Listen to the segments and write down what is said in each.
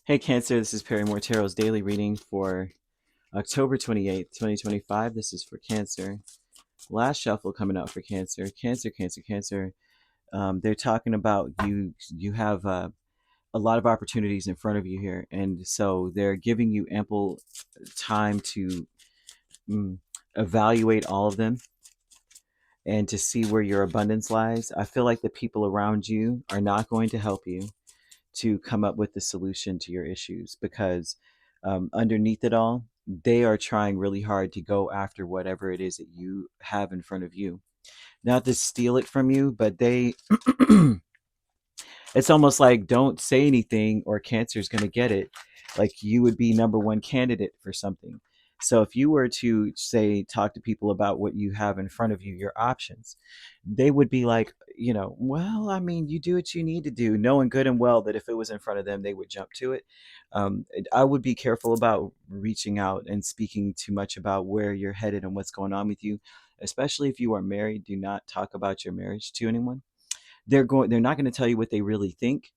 Hey Cancer, this is Perrymore Tarot's daily reading for October 28th, 2025. This is for Cancer. Last shuffle coming out for Cancer. Cancer, Cancer, Cancer. They're talking about you have a lot of opportunities in front of you here, and so they're giving you ample time to mm, evaluate all of them and to see where your abundance lies. I feel like the people around you are not going to help you to come up with the solution to your issues because underneath it all, they are trying really hard to go after whatever it is that you have in front of you. Not to steal it from you, but they, it's almost like don't say anything or cancer's going to get it. Like you would be number one candidate for something. So if you were to say, talk to people about what you have in front of you, your options, they would be like, well, I mean, you do what you need to do, knowing good and well that if it was in front of them, they would jump to it. I would be careful about reaching out and speaking too much about where you're headed and what's going on with you, especially if you are married. Do not talk about your marriage to anyone. They're not going to tell you what they really think.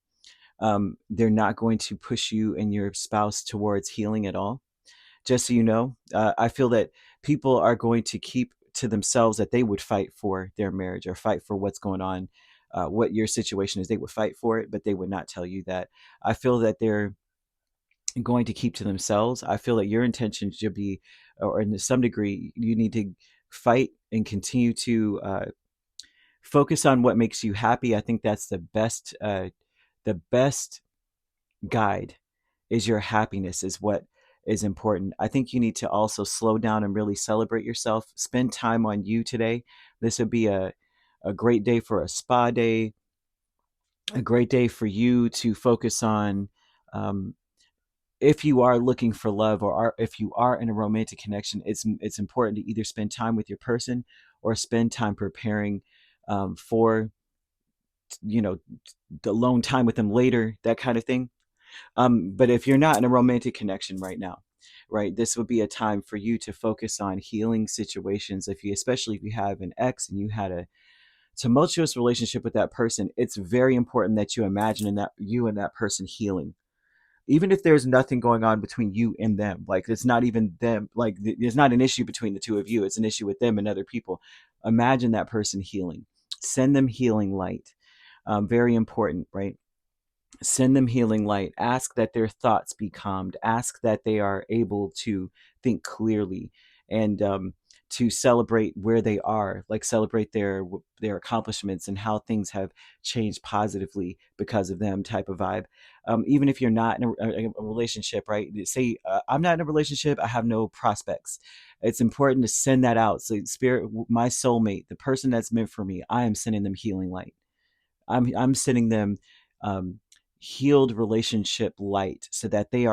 They're not going to push you and your spouse towards healing at all. Just so you know, I feel that people are going to keep to themselves that they would fight for their marriage or fight for what's going on, what your situation is. They would fight for it, but they would not tell you that. I feel that they're going to keep to themselves. I feel that your intention should be, or in some degree, you need to fight and continue to focus on what makes you happy. I think that's the best guide is your happiness is what is important. I think you need to also slow down and really celebrate yourself. Spend time on you today. This would be a great day for a spa day, a great day for you to focus on um, if you are looking for love if you are in a romantic connection. It's important to either spend time with your person or spend time preparing for you know the alone time with them later, that kind of thing. But if you're not in a romantic connection right now, right, this would be a time for you to focus on healing situations. Especially if you have an ex and you had a tumultuous relationship with that person, it's very important that you imagine that you and that person healing. Even if there's nothing going on between you and them, like it's not even them, like there's not an issue between the two of you, it's an issue with them and other people. Imagine that person healing. Send them healing light. Very important, right? Send them healing light. Ask that their thoughts be calmed. Ask that they are able to think clearly and to celebrate where they are, like celebrate their accomplishments and how things have changed positively because of them, type of vibe. Even if you're not in a relationship, right? Say, I'm not in a relationship, I have no prospects. It's important to send that out. So, spirit, my soulmate, the person that's meant for me, I am sending them healing light. I'm sending them um, healed relationship light so that they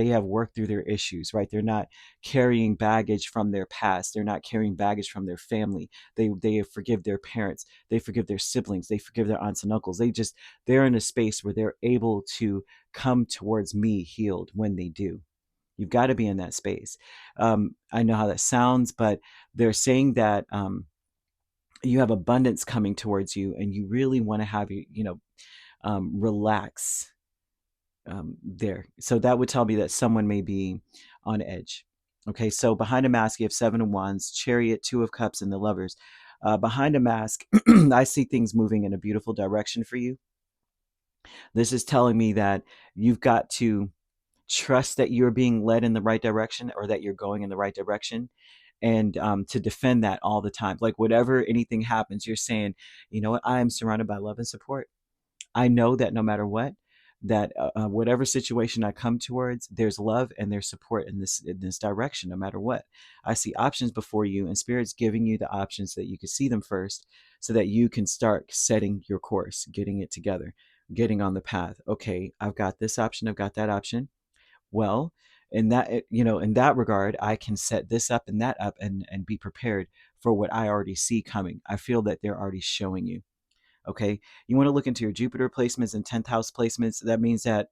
have worked through their issues, right? They're not carrying baggage from their past. They're not carrying baggage from their family. They forgive their parents. They forgive their siblings. They forgive their aunts and uncles. They're in a space where they're able to come towards me healed when they do. You've got to be in that space. I know how that sounds, but they're saying that you have abundance coming towards you, and you really want to have relax there. So that would tell me that someone may be on edge. Okay, so behind a mask, you have Seven of Wands, Chariot, Two of Cups, and the Lovers. Behind a mask, I see things moving in a beautiful direction for you. This is telling me that you've got to trust that you're being led in the right direction or that you're going in the right direction, and to defend that all the time. Like, whatever anything happens, you're saying, you know what, I am surrounded by love and support. I know that no matter what, that whatever situation I come towards, there's love and there's support in this direction, no matter what. I see options before you, and Spirit's giving you the options so that you can see them first, so that you can start setting your course, getting it together, getting on the path. Okay, I've got this option, I've got that option. Well, in that regard, I can set this up and that up, and be prepared for what I already see coming. I feel that they're already showing you. Okay, you want to look into your Jupiter placements and 10th house placements. That means that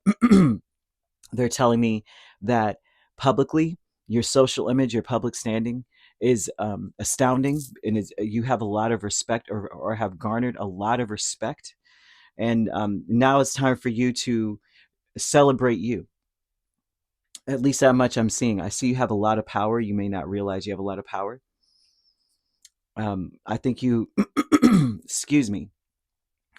they're telling me that publicly, your social image, your public standing is astounding, and you have a lot of respect, or have garnered a lot of respect. And now it's time for you to celebrate you. At least that much I'm seeing. I see you have a lot of power. You may not realize you have a lot of power. I think you, excuse me,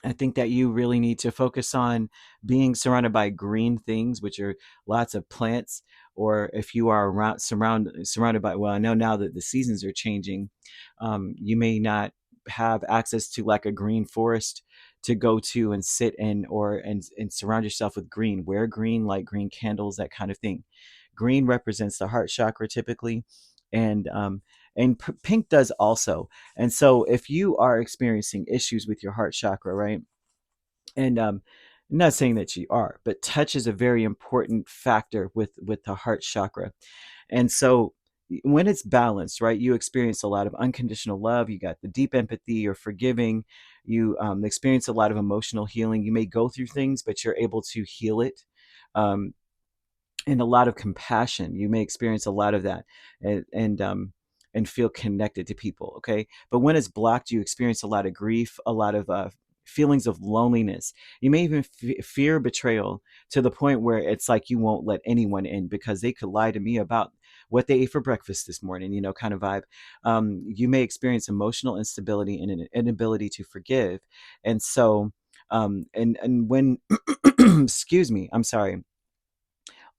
I think that you really need to focus on being surrounded by green things, which are lots of plants. Or if you are surrounded by, well, I know now that the seasons are changing, you may not have access to like a green forest to go to and sit in, or and surround yourself with green. Wear green, like green candles, that kind of thing. Green represents the heart chakra typically, and pink does also. And so if you are experiencing issues with your heart chakra, right? And I'm not saying that you are, but touch is a very important factor with the heart chakra. And so when it's balanced, right, you experience a lot of unconditional love. You got the deep empathy. You're forgiving. You experience a lot of emotional healing. You may go through things, but you're able to heal it. Um, and a lot of compassion. You may experience a lot of that, and feel connected to people. Okay, but when it's blocked, you experience a lot of grief, a lot of feelings of loneliness. You may even fear betrayal to the point where it's like you won't let anyone in because they could lie to me about what they ate for breakfast this morning. You know, kind of vibe. You may experience emotional instability and an inability to forgive, and so and when excuse me, I'm sorry,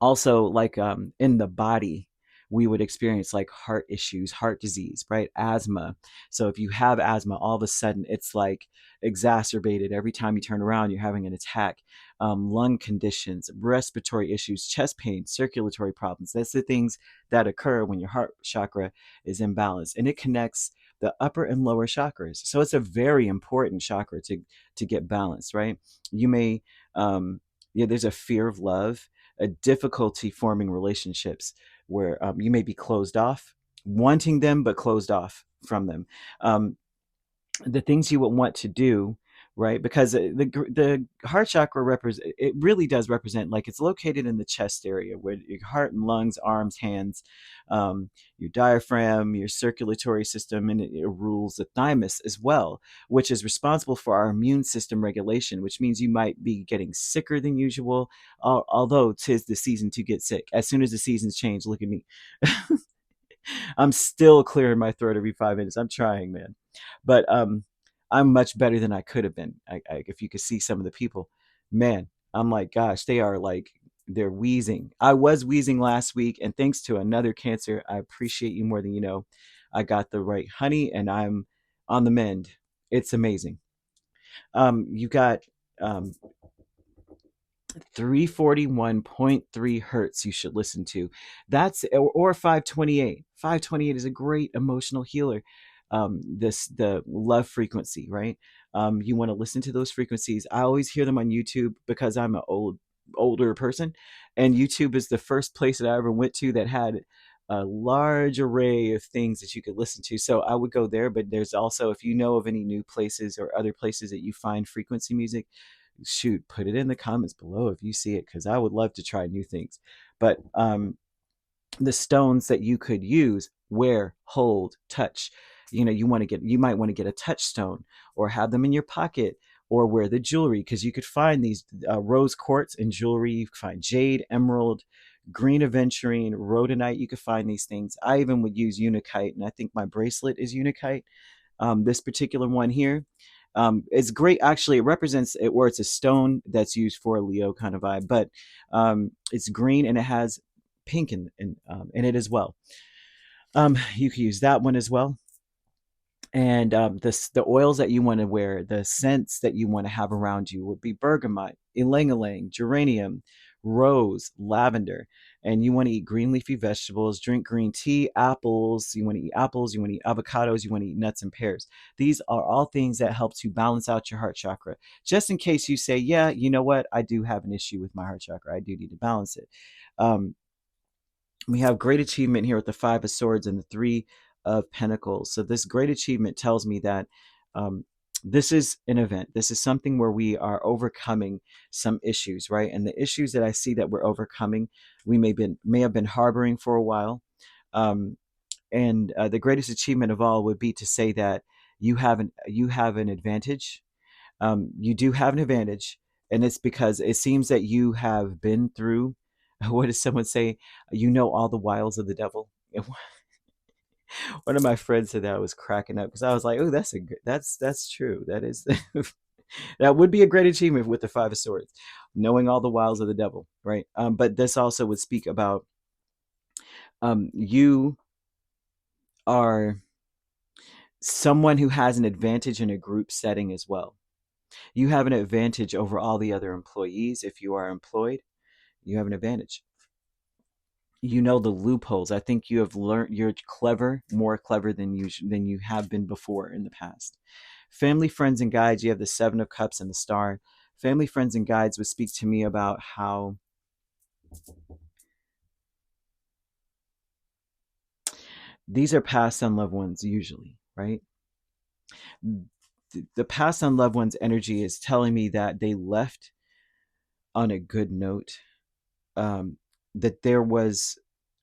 also like in the body we would experience like heart issues, heart disease, right? Asthma. So if you have asthma, all of a sudden it's like exacerbated every time you turn around, you're having an attack. Lung conditions, respiratory issues, chest pain, circulatory problems. That's the things that occur when your heart chakra is imbalanced, and it connects the upper and lower chakras. So it's a very important chakra to get balanced, right? You may yeah, there's a fear of love, a difficulty forming relationships where you may be closed off, wanting them, but closed off from them. Um, the things you would want to do, right? Because the heart chakra represent, it really does represent, like it's located in the chest area where your heart and lungs, arms, hands, your diaphragm, your circulatory system, and it rules the thymus as well, which is responsible for our immune system regulation, which means you might be getting sicker than usual, although 'tis the season to get sick. As soon as the seasons change, look at me. I'm still clearing my throat every 5 minutes. I'm trying, man. But I'm much better than I could have been. If you could see some of the people, man, I'm like, gosh, they are like, they're wheezing. I was wheezing last week, and thanks to another cancer, I appreciate you more than you know. I got the right honey, and I'm on the mend. It's amazing. You got um, 341.3 hertz you should listen to. That's or 528. 528 is a great emotional healer. This the love frequency, right? You want to listen to those frequencies. I always hear them on YouTube because I'm an older person, and YouTube is the first place that I ever went to that had a large array of things that you could listen to. So I would go there, but there's also, if you know of any new places or other places that you find frequency music, shoot, put it in the comments below if you see it, because I would love to try new things. But the stones that you could use, wear, hold, touch, you might want to get a touchstone or have them in your pocket, or wear the jewelry, because you could find these rose quartz in jewelry. You could find jade, emerald, green aventurine, rhodonite. You could find these things. I even would use unakite, and I think my bracelet is unakite. This particular one here, it's great. Actually, it represents it, or it's a stone that's used for a Leo kind of vibe, but it's green and it has pink in it as well. You can use that one as well. And the oils that you want to wear, the scents that you want to have around you would be bergamot, ylang ylang, geranium, rose, lavender. And you want to eat green leafy vegetables, drink green tea, apples. You want to eat apples, you want to eat avocados, you want to eat nuts and pears. These are all things that help to balance out your heart chakra. Just in case you say, yeah, you know what, I do have an issue with my heart chakra, I do need to balance it. Um, we have great achievement here with the Five of Swords and the Three of Pentacles. So this great achievement tells me that um, this is an event. This is something where we are overcoming some issues, right? And the issues that I see that we're overcoming, we may have been harboring for a while. Um, and the greatest achievement of all would be to say that you have an advantage. You do have an advantage, and it's because it seems that you have been through What does someone say? You know all the wiles of the devil. One of my friends said that. I was cracking up because I was like, "Oh, that's true. That is that would be a great achievement with the Five of Swords, knowing all the wiles of the devil, right?" But this also would speak about you are someone who has an advantage in a group setting as well. You have an advantage over all the other employees. If you are employed, you have an advantage. You know the loopholes. I think you have learned. You're clever, more clever than you have been before in the past. Family, friends, and guides. You have the Seven of Cups and the Star. Family, friends, and guides would speak to me about how these are past on loved ones usually, right? The past on loved ones energy is telling me that they left on a good note. That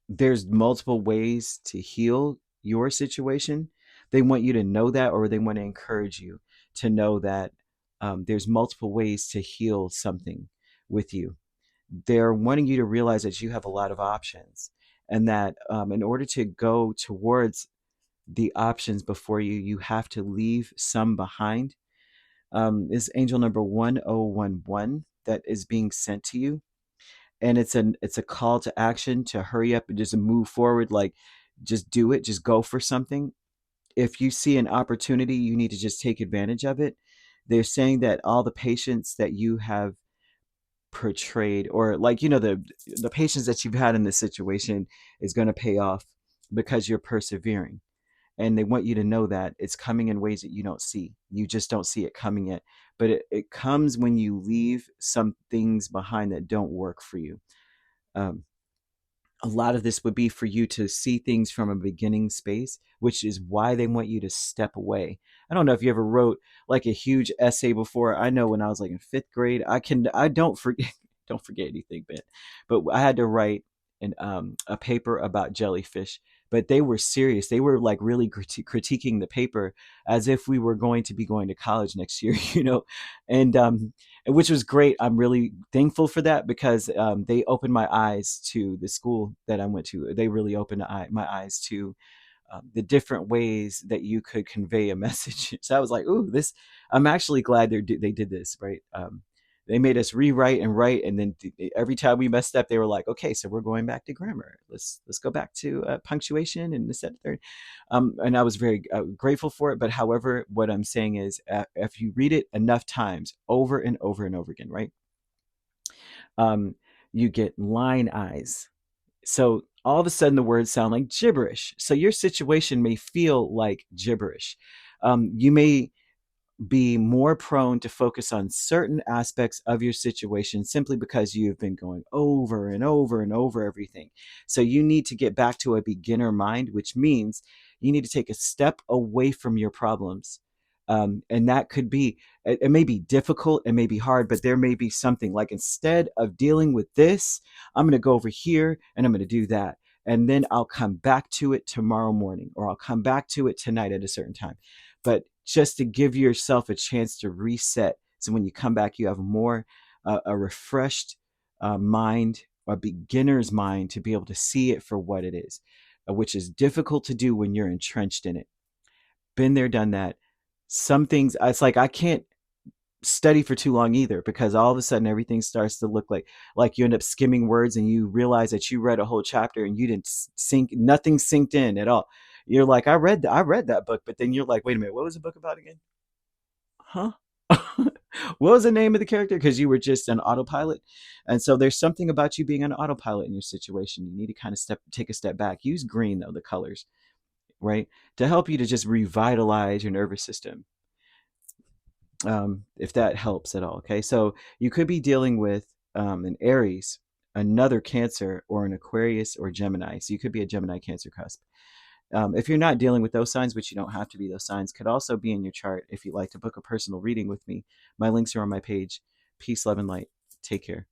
there's multiple ways to heal your situation. They want you to know that, or they want to encourage you to know that there's multiple ways to heal something with you. They're wanting you to realize that you have a lot of options, and that in order to go towards the options before you, you have to leave some behind. Is angel number 1011 that is being sent to you, and it's a call to action to hurry up and just move forward. Like, just do it, just go for something. If you see an opportunity, you need to just take advantage of it. They're saying that all the patience that you have portrayed, or like, the patience that you've had in this situation is going to pay off because you're persevering. And they want you to know that it's coming in ways that you don't see. You just don't see it coming yet, but it comes when you leave some things behind that don't work for you. um, a lot of this would be for you to see things from a beginning space, which is why they want you to step away. I don't know if you ever wrote like a huge essay before. I know when I was like in fifth grade, I don't forget don't forget anything, but I had to write a paper about jellyfish. But they were serious. They were like really critiquing the paper as if we were going to be going to college next year, and which was great. I'm really thankful for that because they opened my eyes to the school that I went to. They really opened my eyes to the different ways that you could convey a message. So I was like, "Ooh, this!" I'm actually glad they did this, right? They made us rewrite and write, and then every time we messed up, they were like, "Okay, so we're going back to grammar. Let's go back to punctuation and this, that, and third." And I was very grateful for it. But however, what I'm saying is, if you read it enough times, over and over and over again, right? You get line eyes. So all of a sudden, the words sound like gibberish. So your situation may feel like gibberish. You may be more prone to focus on certain aspects of your situation simply because you've been going over and over and over everything. So you need to get back to a beginner mind, which means you need to take a step away from your problems. And that could be, it may be difficult, it may be hard, but there may be something like, instead of dealing with this, I'm going to go over here and I'm going to do that. And then I'll come back to it tomorrow morning, or I'll come back to it tonight at a certain time. But just to give yourself a chance to reset. So when you come back, you have more a refreshed mind, a beginner's mind, to be able to see it for what it is, which is difficult to do when you're entrenched in it. Been there, done that. Some things, it's like I can't study for too long either, because all of a sudden everything starts to look like you end up skimming words and you realize that you read a whole chapter and you didn't sink nothing synced in at all. You're like, I read that book, but then you're like, wait a minute, what was the book about again? Huh? What was the name of the character? Because you were just an autopilot. And so there's something about you being an autopilot in your situation. You need to kind of take a step back. Use green, though, the colors, right, to help you to just revitalize your nervous system, if that helps at all. Okay, so you could be dealing with an Aries, another Cancer, or an Aquarius or Gemini. So you could be a Gemini Cancer cusp. If you're not dealing with those signs, which you don't have to be, those signs could also be in your chart. If you'd like to book a personal reading with me, my links are on my page. Peace, love, and light. Take care.